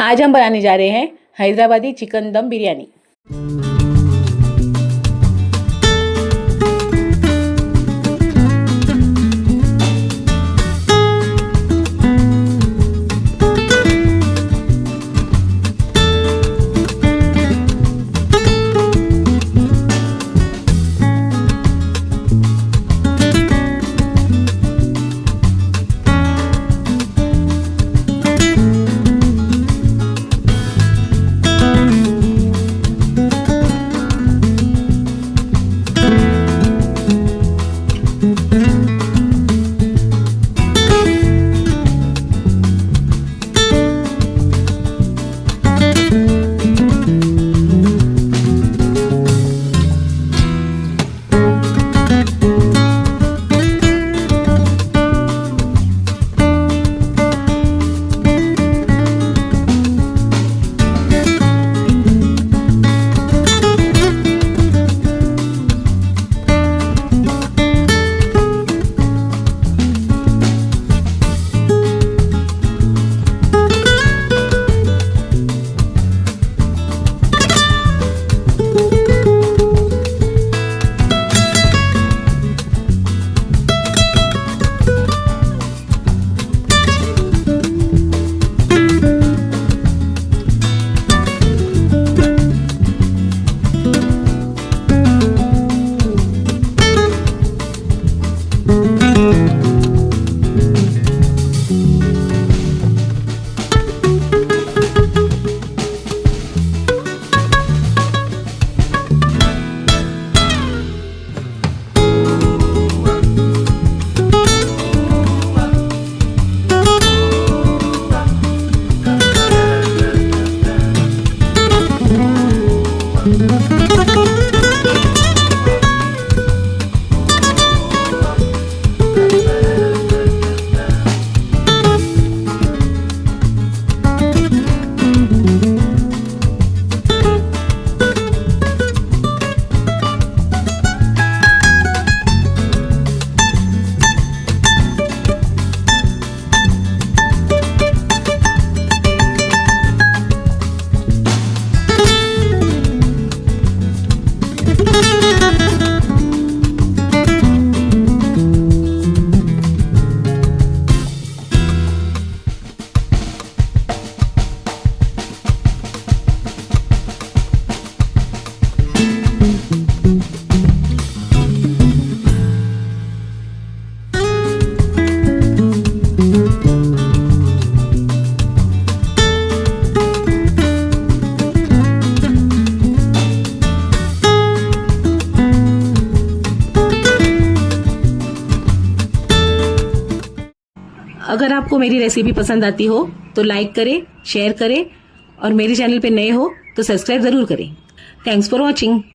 आज हम बनाने जा रहे हैं हैदराबादी चिकन दम बिरयानी। अगर आपको मेरी रेसिपी पसंद आती हो तो लाइक करें, शेयर करें और मेरे चैनल पे नए हो तो सब्सक्राइब ज़रूर करें। Thanks for watching.